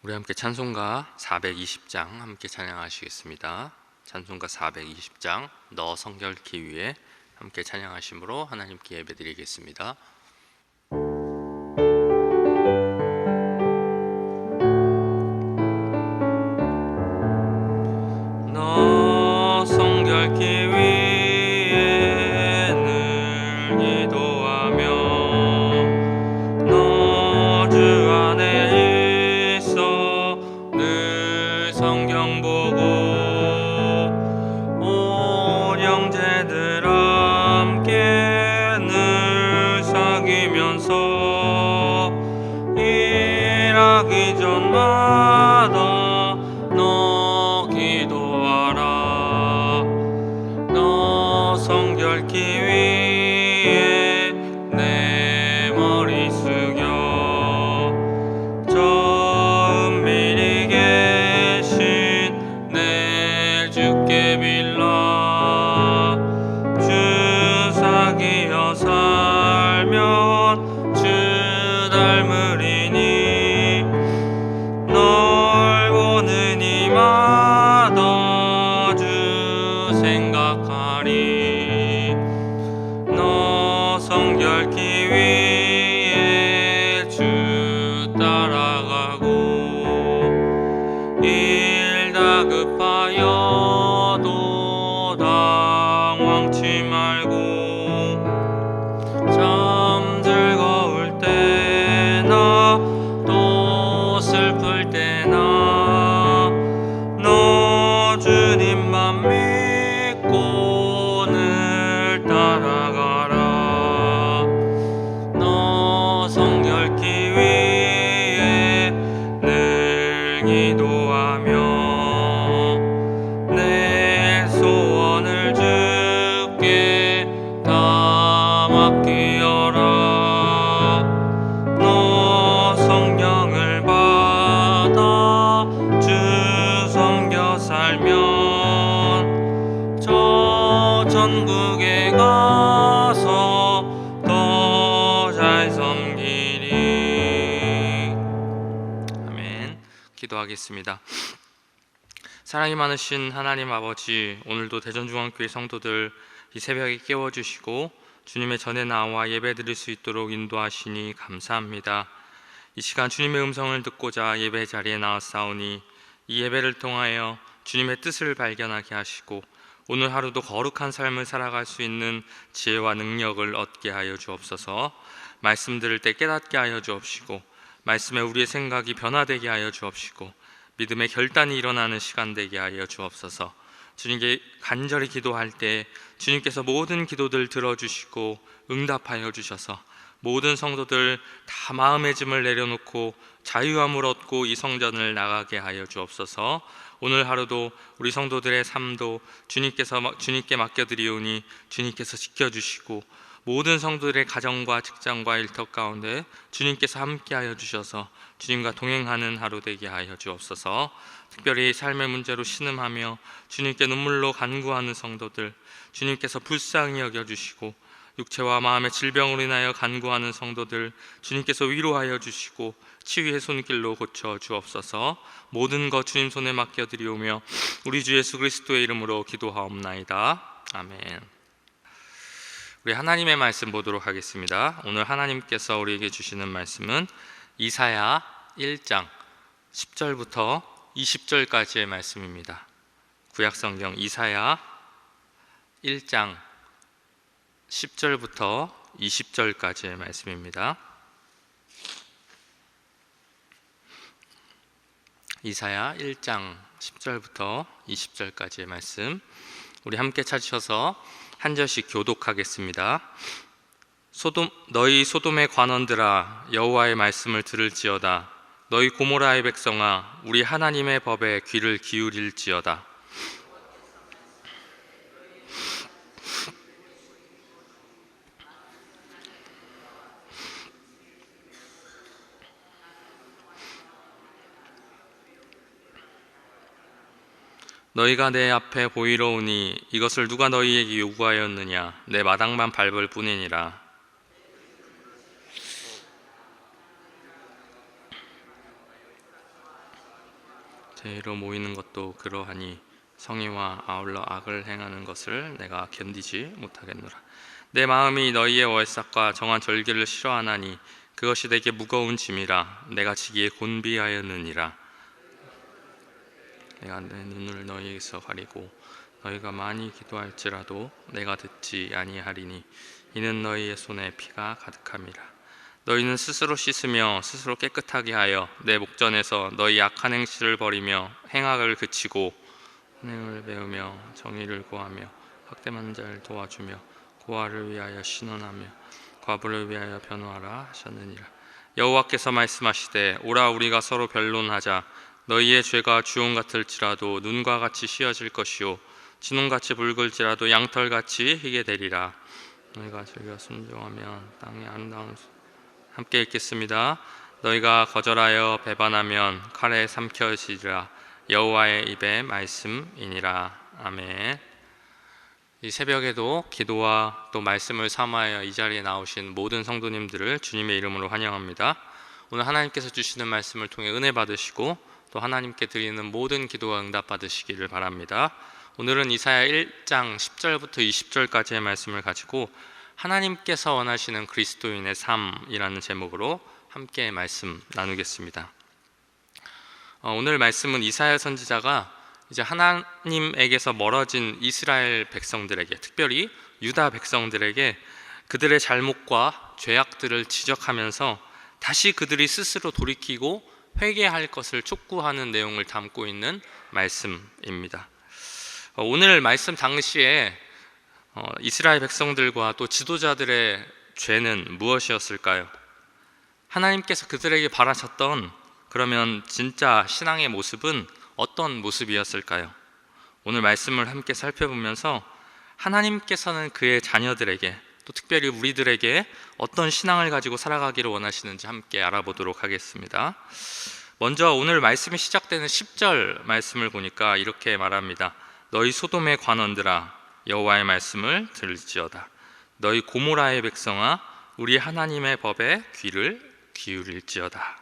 우리 함께 찬송가 420장 함께 찬양하시겠습니다. 찬송가 420장 너 성결케 위해 함께 찬양하심으로 하나님께 예배드리겠습니다. 너 성결케 위해 늘 기도하며 너 주 안에 있어 늘 성경 보고 온 형제들 함께 늘 사귀면서 일하기 전마다 너 기도하라. 너 성결케 위해 내 머리 숙여 저 은밀히 계신 내 주께 빌라. 주 사귀어 살면 주 닮으리니 널 보는 이마다 주 생각하리. 너 성결케 위해 주 따라가고 일 다급하여도 당황치 말고 참 즐거울 때나 또 슬플 때나 너 주님만 믿고 늘 따라가라. 너 성결케 위해 늘 기도하며 내 소원을 주께 다 맡기어라. 너 성령을 받아 주 섬겨 살면 저 천국에 가서 더 잘 섬기리. 아멘. 기도하겠습니다. 사랑이 많으신 하나님 아버지, 오늘도 대전중앙교회 성도들 이 새벽에 깨워주시고 주님의 전에 나와 예배드릴 수 있도록 인도하시니 감사합니다. 이 시간 주님의 음성을 듣고자 예배 자리에 나왔사오니 이 예배를 통하여 주님의 뜻을 발견하게 하시고 오늘 하루도 거룩한 삶을 살아갈 수 있는 지혜와 능력을 얻게 하여 주옵소서. 말씀 들을 때 깨닫게 하여 주옵시고 말씀에 우리의 생각이 변화되게 하여 주옵시고 믿음의 결단이 일어나는 시간 되게 하여 주옵소서. 주님께 간절히 기도할 때 주님께서 모든 기도들 들어주시고 응답하여 주셔서 모든 성도들 다 마음의 짐을 내려놓고 자유함을 얻고 이 성전을 나가게 하여 주옵소서. 오늘 하루도 우리 성도들의 삶도 주님께 맡겨드리오니 주님께서 지켜주시고 모든 성도들의 가정과 직장과 일터 가운데 주님께서 함께하여 주셔서 주님과 동행하는 하루 되게 하여 주옵소서. 특별히 삶의 문제로 신음하며 주님께 눈물로 간구하는 성도들 주님께서 불쌍히 여겨주시고 육체와 마음의 질병으로 인하여 간구하는 성도들 주님께서 위로하여 주시고 치유의 손길로 고쳐 주옵소서. 모든 것 주님 손에 맡겨드리오며 우리 주 예수 그리스도의 이름으로 기도하옵나이다. 아멘. 우리 하나님의 말씀 보도록 하겠습니다. 오늘 하나님께서 우리에게 주시는 말씀은 이사야 1장 10절부터 20절까지의 말씀입니다. 구약성경 이사야 1장 10절부터 20절까지의 말씀입니다. 이사야 1장 10절부터 20절까지의 말씀 우리 함께 찾으셔서 한 절씩 교독하겠습니다. 너희 소돔의 관원들아 여호와의 말씀을 들을지어다. 너희 고모라의 백성아 우리 하나님의 법에 귀를 기울일지어다. 너희가 내 앞에 보이러 오니 이것을 누가 너희에게 요구하였느냐? 내 마당만 밟을 뿐이니라. 제의로 모이는 것도 그러하니 성의와 아울러 악을 행하는 것을 내가 견디지 못하겠노라. 내 마음이 너희의 월삭과 정한 절기를 싫어하나니 그것이 내게 무거운 짐이라 내가 지기에 곤비하였느니라. 내가 내 눈을 너희에게서 가리고 너희가 많이 기도할지라도 내가 듣지 아니하리니 이는 너희의 손에 피가 가득함이라. 너희는 스스로 씻으며 스스로 깨끗하게 하여 내 목전에서 너희 악한 행실을 버리며 행악을 그치고 선행을 배우며 정의를 구하며 학대받는 자를 도와주며 고아를 위하여 신원하며 과부를 위하여 변호하라 하셨느니라. 여호와께서 말씀하시되 오라 우리가 서로 변론하자. 너희의 죄가 주홍 같을지라도 눈과 같이 씌어질 것이요 진홍같이 붉을지라도 양털같이 희게 되리라. 너희가 즐겨 순종하면 땅의 아름다운 함께 읽겠습니다. 너희가 거절하여 배반하면 칼에 삼켜지리라. 여호와의 입의 말씀이니라. 아멘. 이 새벽에도 기도와 또 말씀을 삼아야 이 자리에 나오신 모든 성도님들을 주님의 이름으로 환영합니다. 오늘 하나님께서 주시는 말씀을 통해 은혜 받으시고 또 하나님께 드리는 모든 기도가 응답 받으시기를 바랍니다. 오늘은 이사야 1장 10절부터 20절까지의 말씀을 가지고 하나님께서 원하시는 그리스도인의 삶이라는 제목으로 함께 말씀 나누겠습니다. 오늘 말씀은 이사야 선지자가 이제 하나님에게서 멀어진 이스라엘 백성들에게, 특별히 유다 백성들에게 그들의 잘못과 죄악들을 지적하면서 다시 그들이 스스로 돌이키고 회개할 것을 촉구하는 내용을 담고 있는 말씀입니다. 오늘 말씀 당시에 이스라엘 백성들과 또 지도자들의 죄는 무엇이었을까요? 하나님께서 그들에게 바라셨던 그러면 진짜 신앙의 모습은 어떤 모습이었을까요? 오늘 말씀을 함께 살펴보면서 하나님께서는 그의 자녀들에게 또 특별히 우리들에게 어떤 신앙을 가지고 살아가기를 원하시는지 함께 알아보도록 하겠습니다. 먼저 오늘 말씀이 시작되는 10절 말씀을 보니까 이렇게 말합니다. 너희 소돔의 관원들아 여호와의 말씀을 들을지어다. 너희 고모라의 백성아 우리 하나님의 법에 귀를 기울일지어다.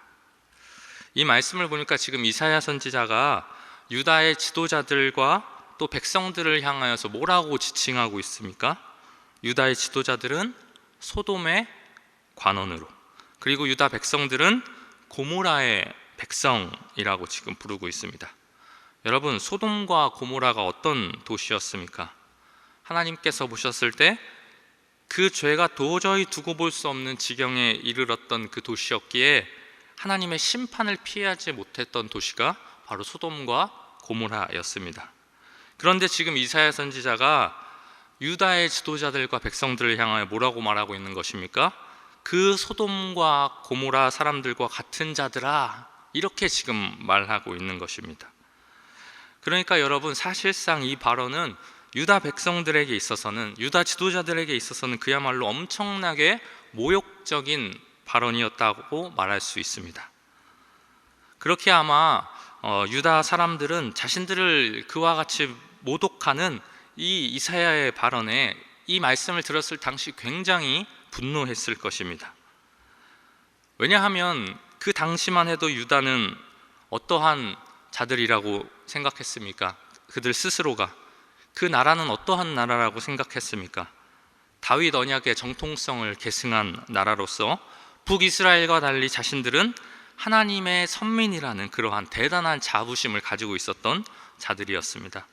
이 말씀을 보니까 지금 이사야 선지자가 유다의 지도자들과 또 백성들을 향하여서 뭐라고 지칭하고 있습니까? 유다의 지도자들은 소돔의 관원으로, 그리고 유다 백성들은 고모라의 백성이라고 지금 부르고 있습니다. 여러분, 소돔과 고모라가 어떤 도시였습니까? 하나님께서 보셨을 때 그 죄가 도저히 두고 볼 수 없는 지경에 이르렀던 그 도시였기에 하나님의 심판을 피하지 못했던 도시가 바로 소돔과 고모라였습니다. 그런데 지금 이사야 선지자가 유다의 지도자들과 백성들을 향하여 뭐라고 말하고 있는 것입니까? 그 소돔과 고모라 사람들과 같은 자들아, 이렇게 지금 말하고 있는 것입니다. 그러니까 여러분, 사실상 이 발언은 유다 백성들에게 있어서는, 유다 지도자들에게 있어서는 그야말로 엄청나게 모욕적인 발언이었다고 말할 수 있습니다. 그렇게 아마 유다 사람들은 자신들을 그와 같이 모독하는 이 이사야의 발언에, 이 말씀을 들었을 당시 굉장히 분노했을 것입니다. 왜냐하면 그 당시만 해도 유다는 어떠한 자들이라고 생각했습니까? 그들 스스로가 그 나라는 어떠한 나라라고 생각했습니까? 다윗 언약의 정통성을 계승한 나라로서 북이스라엘과 달리 자신들은 하나님의 선민이라는 그러한 대단한 자부심을 가지고 있었던 자들이었습니다.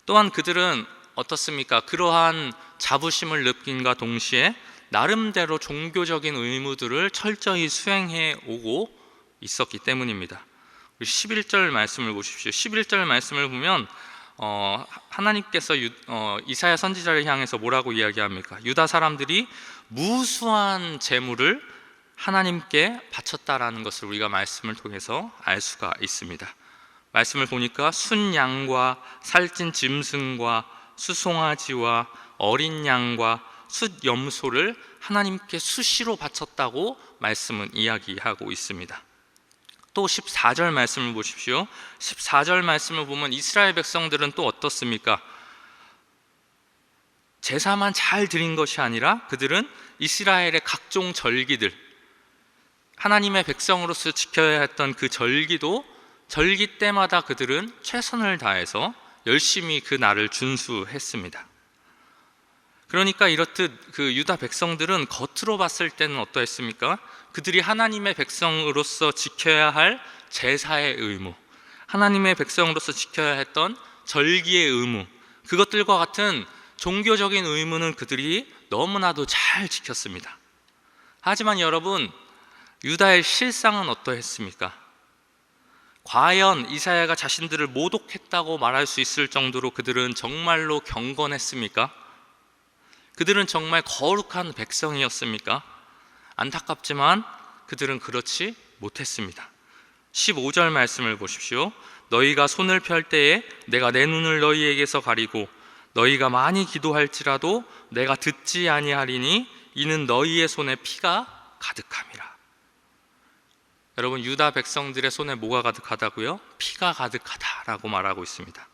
또한 그들은 어떻습니까? 그러한 자부심을 느낀과 동시에 나름대로 종교적인 의무들을 철저히 수행해 오고 있었기 때문입니다. 11절 말씀을 보십시오. 11절 말씀을 보면 하나님께서 이사야 선지자를 향해서 뭐라고 이야기합니까? 유다 사람들이 무수한 재물을 하나님께 바쳤다라는 것을 우리가 말씀을 통해서 알 수가 있습니다. 말씀을 보니까 순양과 살찐 짐승과 수송아지와 어린 양과 숫염소를 하나님께 수시로 바쳤다고 말씀은 이야기하고 있습니다. 또 14절 말씀을 보십시오. 14절 말씀을 보면 이스라엘 백성들은 또 어떻습니까? 제사만 잘 드린 것이 아니라 그들은 이스라엘의 각종 절기들, 하나님의 백성으로서 지켜야 했던 그 절기도 절기 때마다 그들은 최선을 다해서 열심히 그 날을 준수했습니다. 그러니까 이렇듯 그 유다 백성들은 겉으로 봤을 때는 어떠했습니까? 그들이 하나님의 백성으로서 지켜야 할 제사의 의무, 하나님의 백성으로서 지켜야 했던 절기의 의무, 그것들과 같은 종교적인 의무는 그들이 너무나도 잘 지켰습니다. 하지만 여러분, 유다의 실상은 어떠했습니까? 과연 이사야가 자신들을 모독했다고 말할 수 있을 정도로 그들은 정말로 경건했습니까? 그들은 정말 거룩한 백성이었습니까? 안타깝지만 그들은 그렇지 못했습니다. 15절 말씀을 보십시오. 너희가 손을 펼 때에 내가 내 눈을 너희에게서 가리고 너희가 많이 기도할지라도 내가 듣지 아니하리니 이는 너희의 손에 피가 가득함이라. 여러분, 유다 백성들의 손에 뭐가 가득하다고요? 피가 가득하다라고 말하고 있습니다.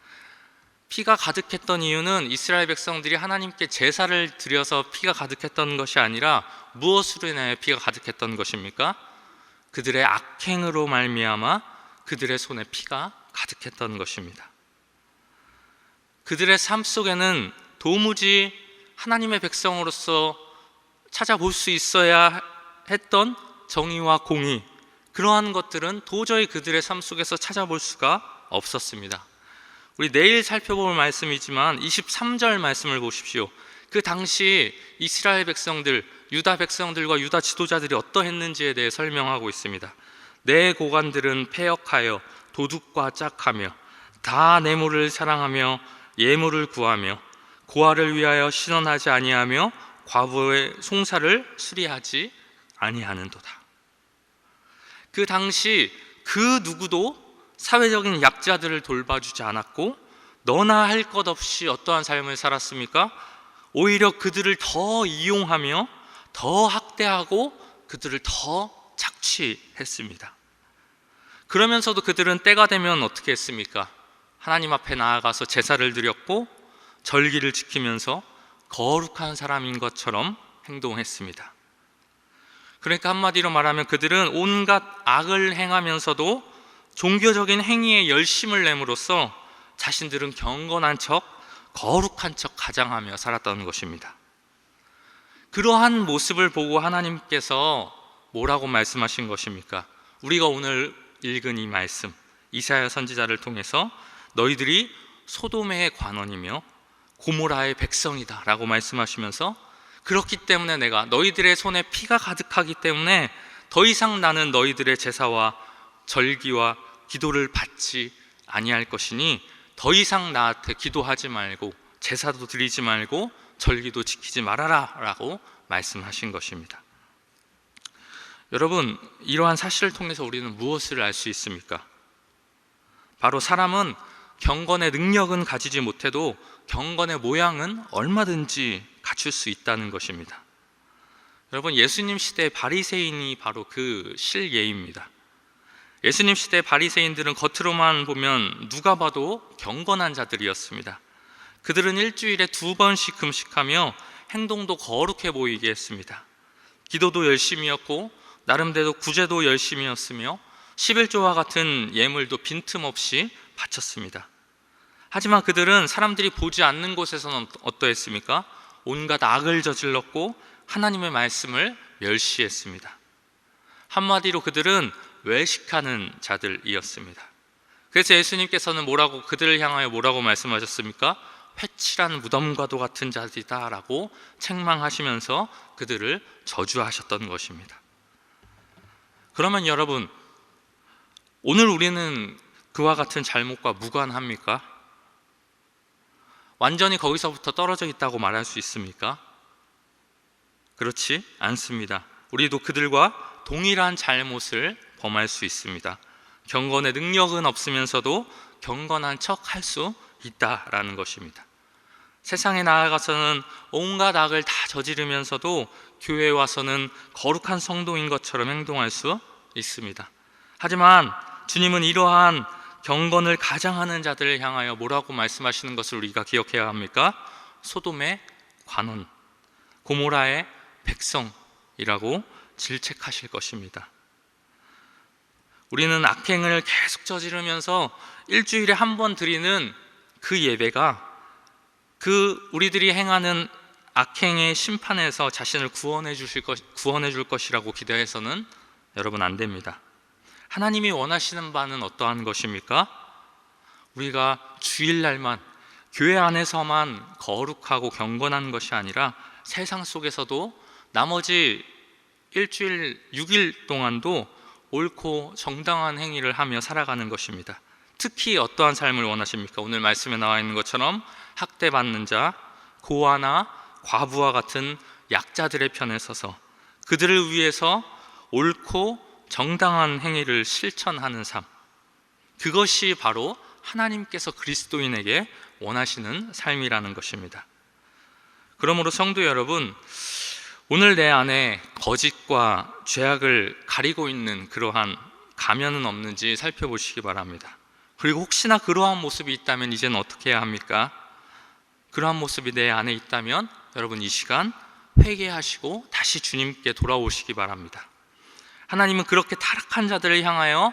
피가 가득했던 이유는 이스라엘 백성들이 하나님께 제사를 드려서 피가 가득했던 것이 아니라 무엇으로 인하여 피가 가득했던 것입니까? 그들의 악행으로 말미암아 그들의 손에 피가 가득했던 것입니다. 그들의 삶 속에는 도무지 하나님의 백성으로서 찾아볼 수 있어야 했던 정의와 공의, 그러한 것들은 도저히 그들의 삶 속에서 찾아볼 수가 없었습니다. 우리 내일 살펴볼 말씀이지만 23절 말씀을 보십시오. 그 당시 이스라엘 백성들, 유다 백성들과 유다 지도자들이 어떠했는지에 대해 설명하고 있습니다. 내 고관들은 패역하여 도둑과 짝하며 다 뇌물을 사랑하며 예물을 구하며 고아를 위하여 신원하지 아니하며 과부의 송사를 수리하지 아니하는도다. 그 당시 그 누구도 사회적인 약자들을 돌봐주지 않았고 너나 할 것 없이 어떠한 삶을 살았습니까? 오히려 그들을 더 이용하며 더 학대하고 그들을 더 착취했습니다. 그러면서도 그들은 때가 되면 어떻게 했습니까? 하나님 앞에 나아가서 제사를 드렸고 절기를 지키면서 거룩한 사람인 것처럼 행동했습니다. 그러니까 한마디로 말하면 그들은 온갖 악을 행하면서도 종교적인 행위에 열심을 내므로써 자신들은 경건한 척, 거룩한 척 가장하며 살았던 것입니다. 그러한 모습을 보고 하나님께서 뭐라고 말씀하신 것입니까? 우리가 오늘 읽은 이 말씀, 이사야 선지자를 통해서 너희들이 소돔의 관원이며 고모라의 백성이다 라고 말씀하시면서, 그렇기 때문에 내가 너희들의 손에 피가 가득하기 때문에 더 이상 나는 너희들의 제사와 절기와 기도를 받지 아니할 것이니 더 이상 나한테 기도하지 말고 제사도 드리지 말고 절기도 지키지 말아라 라고 말씀하신 것입니다. 여러분, 이러한 사실을 통해서 우리는 무엇을 알 수 있습니까? 바로 사람은 경건의 능력은 가지지 못해도 경건의 모양은 얼마든지 갖출 수 있다는 것입니다. 여러분, 예수님 시대의 바리새인이 바로 그 실예입니다. 예수님 시대의 바리새인들은 겉으로만 보면 누가 봐도 경건한 자들이었습니다. 그들은 일주일에 2번씩 금식하며 행동도 거룩해 보이게 했습니다. 기도도 열심히였고 나름대로 구제도 열심히였으며 11조와 같은 예물도 빈틈없이 바쳤습니다. 하지만 그들은 사람들이 보지 않는 곳에서는 어떠했습니까? 온갖 악을 저질렀고 하나님의 말씀을 멸시했습니다. 한마디로 그들은 외식하는 자들이었습니다. 그래서 예수님께서는 그들을 향하여 뭐라고 말씀하셨습니까? 회칠한 무덤과도 같은 자들이다 라고 책망하시면서 그들을 저주하셨던 것입니다. 그러면 여러분, 오늘 우리는 그와 같은 잘못과 무관합니까? 완전히 거기서부터 떨어져 있다고 말할 수 있습니까? 그렇지 않습니다. 우리도 그들과 동일한 잘못을 범할 수 있습니다. 경건의 능력은 없으면서도 경건한 척 할 수 있다라는 것입니다. 세상에 나아가서는 온갖 악을 다 저지르면서도 교회에 와서는 거룩한 성도인 것처럼 행동할 수 있습니다. 하지만 주님은 이러한 경건을 가장하는 자들을 향하여 뭐라고 말씀하시는 것을 우리가 기억해야 합니까? 소돔의 관원, 고모라의 백성이라고 질책하실 것입니다. 우리는 악행을 계속 저지르면서 일주일에 한 번 드리는 그 예배가 그 우리들이 행하는 악행의 심판에서 자신을 구원해 줄 것이라고 기대해서는 여러분 안 됩니다. 하나님이 원하시는 바는 어떠한 것입니까? 우리가 주일날만 교회 안에서만 거룩하고 경건한 것이 아니라 세상 속에서도 나머지 일주일 6일 동안도 옳고 정당한 행위를 하며 살아가는 것입니다. 특히 어떠한 삶을 원하십니까? 오늘 말씀에 나와 있는 것처럼 학대받는 자, 고아나 과부와 같은 약자들의 편에 서서 그들을 위해서 옳고 정당한 행위를 실천하는 삶, 그것이 바로 하나님께서 그리스도인에게 원하시는 삶이라는 것입니다. 그러므로 성도 여러분, 오늘 내 안에 거짓과 죄악을 가리고 있는 그러한 가면은 없는지 살펴보시기 바랍니다. 그리고 혹시나 그러한 모습이 있다면 이제는 어떻게 해야 합니까? 그러한 모습이 내 안에 있다면 여러분 이 시간 회개하시고 다시 주님께 돌아오시기 바랍니다. 하나님은 그렇게 타락한 자들을 향하여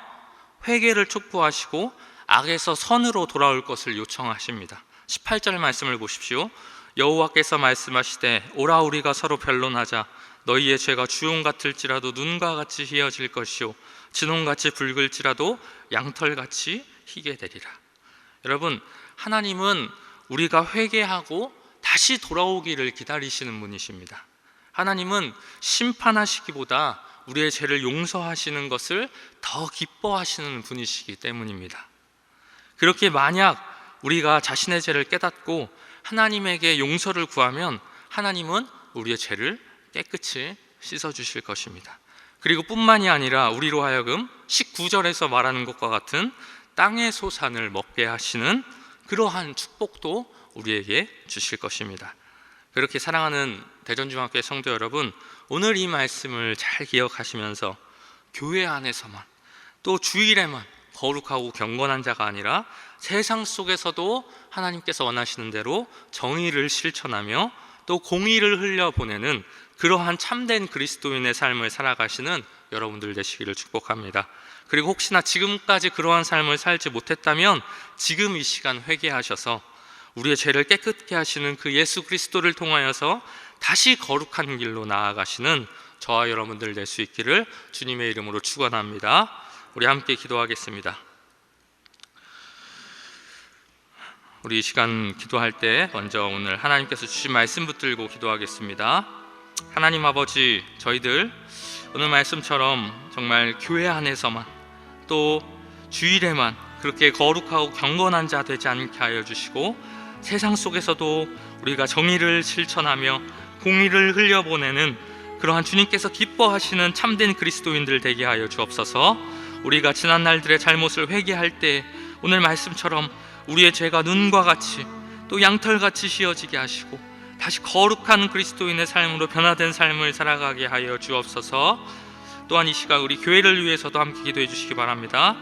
회개를 촉구하시고 악에서 선으로 돌아올 것을 요청하십니다. 18절 말씀을 보십시오. 여호와께서 말씀하시되 오라 우리가 서로 변론하자. 너희의 죄가 주홍 같을지라도 눈과 같이 희어질 것이요 진홍같이 붉을지라도 양털같이 희게 되리라. 여러분, 하나님은 우리가 회개하고 다시 돌아오기를 기다리시는 분이십니다. 하나님은 심판하시기보다 우리의 죄를 용서하시는 것을 더 기뻐하시는 분이시기 때문입니다. 그렇게 만약 우리가 자신의 죄를 깨닫고 하나님에게 용서를 구하면 하나님은 우리의 죄를 깨끗이 씻어주실 것입니다. 그리고 뿐만이 아니라 우리로 하여금 19절에서 말하는 것과 같은 땅의 소산을 먹게 하시는 그러한 축복도 우리에게 주실 것입니다. 그렇게 사랑하는 대전중학교의 성도 여러분, 오늘 이 말씀을 잘 기억하시면서 교회 안에서만 또 주일에만 거룩하고 경건한 자가 아니라 세상 속에서도 하나님께서 원하시는 대로 정의를 실천하며 또 공의를 흘려보내는 그러한 참된 그리스도인의 삶을 살아가시는 여러분들 되시기를 축복합니다. 그리고 혹시나 지금까지 그러한 삶을 살지 못했다면 지금 이 시간 회개하셔서 우리의 죄를 깨끗게 하시는 그 예수 그리스도를 통하여서 다시 거룩한 길로 나아가시는 저와 여러분들 될 수 있기를 주님의 이름으로 축원합니다. 우리 함께 기도하겠습니다. 우리 이 시간 기도할 때 먼저 오늘 하나님께서 주신 말씀 붙들고 기도하겠습니다. 하나님 아버지, 저희들 오늘 말씀처럼 정말 교회 안에서만 또 주일에만 그렇게 거룩하고 경건한 자 되지 않게 하여 주시고 세상 속에서도 우리가 정의를 실천하며 공의를 흘려보내는 그러한 주님께서 기뻐하시는 참된 그리스도인들 되게 하여 주옵소서. 우리가 지난 날들의 잘못을 회개할 때 오늘 말씀처럼 우리의 죄가 눈과 같이 또 양털같이 휘어지게 하시고 다시 거룩한 그리스도인의 삶으로 변화된 삶을 살아가게 하여 주옵소서. 또한 이 시간 우리 교회를 위해서도 함께 기도해 주시기 바랍니다.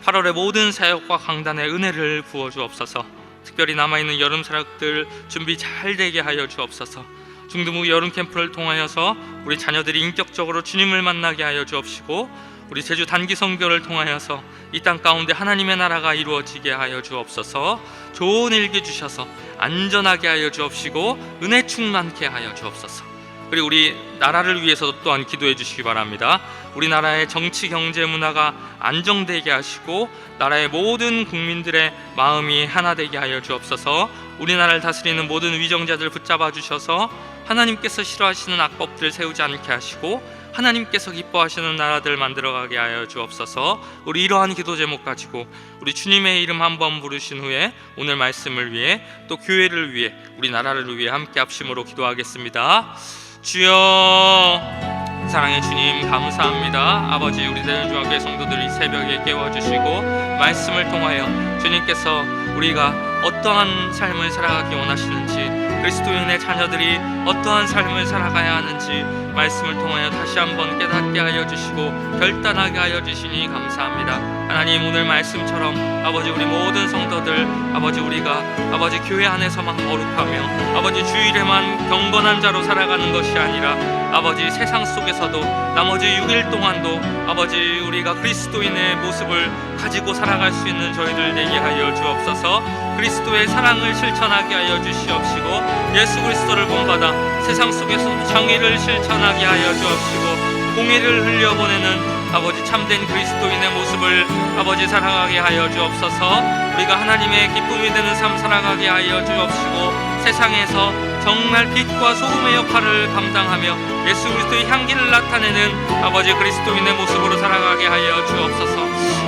8월의 모든 사역과 강단의 은혜를 부어 주옵소서. 특별히 남아있는 여름 사역들 준비 잘 되게 하여 주옵소서. 중등부 여름 캠프를 통하여서 우리 자녀들이 인격적으로 주님을 만나게 하여 주옵시고 우리 제주 단기 선교를 통하여서 이 땅 가운데 하나님의 나라가 이루어지게 하여 주옵소서. 좋은 일기 주셔서 안전하게 하여 주옵시고 은혜 충만케 하여 주옵소서. 그리고 우리 나라를 위해서도 또한 기도해 주시기 바랍니다. 우리나라의 정치, 경제, 문화가 안정되게 하시고 나라의 모든 국민들의 마음이 하나 되게 하여 주옵소서. 우리나라를 다스리는 모든 위정자들 붙잡아 주셔서 하나님께서 싫어하시는 악법들 세우지 않게 하시고 하나님께서 기뻐하시는 나라들 만들어가게 하여 주옵소서. 우리 이러한 기도 제목 가지고 우리 주님의 이름 한번 부르신 후에 오늘 말씀을 위해 또 교회를 위해 우리 나라를 위해 함께 합심으로 기도하겠습니다. 주여, 사랑의 주님 감사합니다. 아버지, 우리 대전중학교의 성도들 이 새벽에 깨워주시고 말씀을 통하여 주님께서 우리가 어떠한 삶을 살아가기 원하시는지, 그리스도인의 자녀들이 어떠한 삶을 살아가야 하는지 말씀을 통하여 다시 한번 깨닫게 하여 주시고 결단하게 하여 주시니 감사합니다. 하나님, 오늘 말씀처럼 아버지 우리 모든 성도들 아버지 우리가 아버지 교회 안에서만 거룩하며 아버지 주일에만 경건한 자로 살아가는 것이 아니라 아버지 세상 속에서도 나머지 6일 동안도 아버지 우리가 그리스도인의 모습을 가지고 살아갈 수 있는 저희들 되게 하여 주옵소서. 그리스도의 사랑을 실천하게 하여 주시옵시고 예수 그리스도를 본받아 세상 속에서 정의를 실천하게 하여 주옵시고 공의를 흘려보내는 아버지 참된 그리스도인의 모습을 아버지 살아가게 하여 주옵소서. 우리가 하나님의 기쁨이 되는 삶 살아가게 하여 주옵시고 세상에서 정말 빛과 소금의 역할을 감당하며 예수 그리스도의 향기를 나타내는 아버지 그리스도인의 모습으로 살아가게 하여 주옵소서.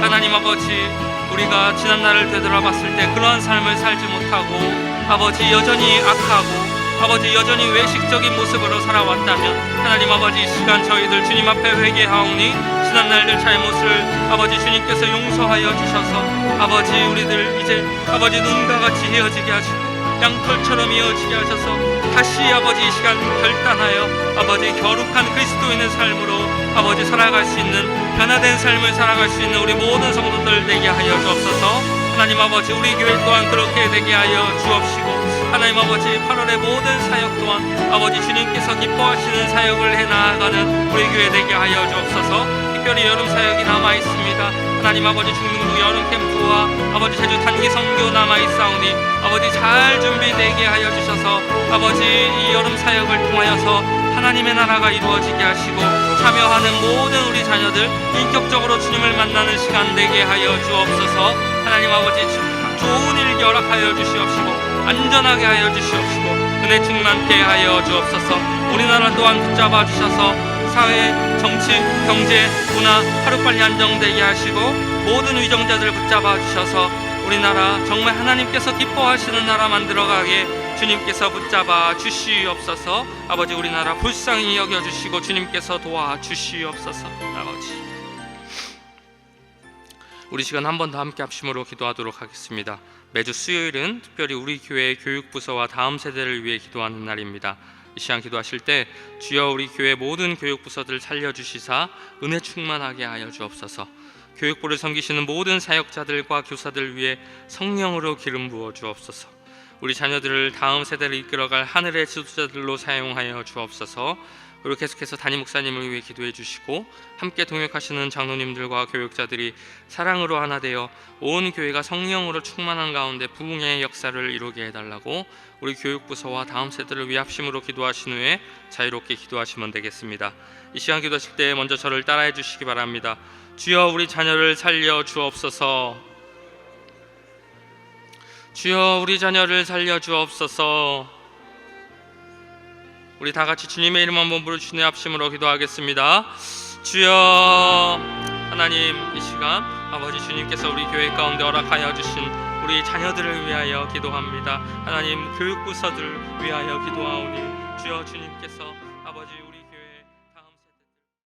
하나님 아버지, 우리가 지난날을 되돌아봤을 때 그러한 삶을 살지 못하고 아버지 여전히 악하고 아버지 여전히 외식적인 모습으로 살아왔다면 하나님 아버지, 이 시간 저희들 주님 앞에 회개하오니 지난날들 잘못을 아버지 주님께서 용서하여 주셔서 아버지 우리들 이제 아버지 눈과 같이 헤어지게 하시고 양털처럼 이어지게 하셔서 다시 아버지 이 시간 결단하여 아버지 거룩한 그리스도인의 삶으로 아버지 살아갈 수 있는 변화된 삶을 살아갈 수 있는 우리 모든 성도들 되게 하여 주옵소서. 하나님 아버지, 우리 교회 또한 그렇게 되게 하여 주옵시고 하나님 아버지, 8월의 모든 사역 또한 아버지 주님께서 기뻐하시는 사역을 해나가는 우리 교회 되게 하여 주옵소서. 특별히 여름 사역이 남아있습니다. 하나님 아버지, 중등부 여름 캠프와 아버지 제주 단기 선교 남아있사오니 아버지 잘 준비되게 하여 주셔서 아버지 이 여름 사역을 통하여서 하나님의 나라가 이루어지게 하시고 참여하는 모든 우리 자녀들 인격적으로 주님을 만나는 시간 되게 하여 주옵소서. 하나님 아버지, 좋은 일 허락하여 주시옵시고 안전하게 하여 주시옵시고 은혜 충만케 하여 주옵소서. 우리나라 또한 붙잡아 주셔서 사회, 정치, 경제, 문화 하루빨리 안정되게 하시고 모든 위정자들 붙잡아 주셔서 우리나라 정말 하나님께서 기뻐하시는 나라 만들어가게 주님께서 붙잡아 주시옵소서. 아버지, 우리나라 불쌍히 여겨주시고 주님께서 도와주시옵소서. 아버지, 우리 시간 한 번 더 함께 합심으로 기도하도록 하겠습니다. 매주 수요일은 특별히 우리 교회 교육부서와 다음 세대를 위해 기도하는 날입니다. 이 시간 기도하실 때 주여 우리 교회 모든 교육부서들 살려주시사 은혜 충만하게 하여 주옵소서. 교육부를 섬기시는 모든 사역자들과 교사들 위해 성령으로 기름 부어 주옵소서. 우리 자녀들을 다음 세대를 이끌어갈 하늘의 지도자들로 사용하여 주옵소서. 그리고 계속해서 담임 목사님을 위해 기도해 주시고 함께 동역하시는 장로님들과 교육자들이 사랑으로 하나 되어 온 교회가 성령으로 충만한 가운데 부흥의 역사를 이루게 해달라고 우리 교육부서와 다음 세대를 위해 합심으로 기도하신 후에 자유롭게 기도하시면 되겠습니다. 이 시간 기도하실 때 먼저 저를 따라해 주시기 바랍니다. 주여 우리 자녀를 살려 주옵소서. 주여 우리 자녀를 살려 주옵소서. 우리 다 같이 주님의 이름 한번 부르시는 합심으로 기도하겠습니다. 주여, 하나님, 이 시간 아버지 주님께서 우리 교회 가운데 허락하여 주신 우리 자녀들을 위하여 기도합니다. 하나님, 교육부서들을 위하여 기도하오니 주여 주님께서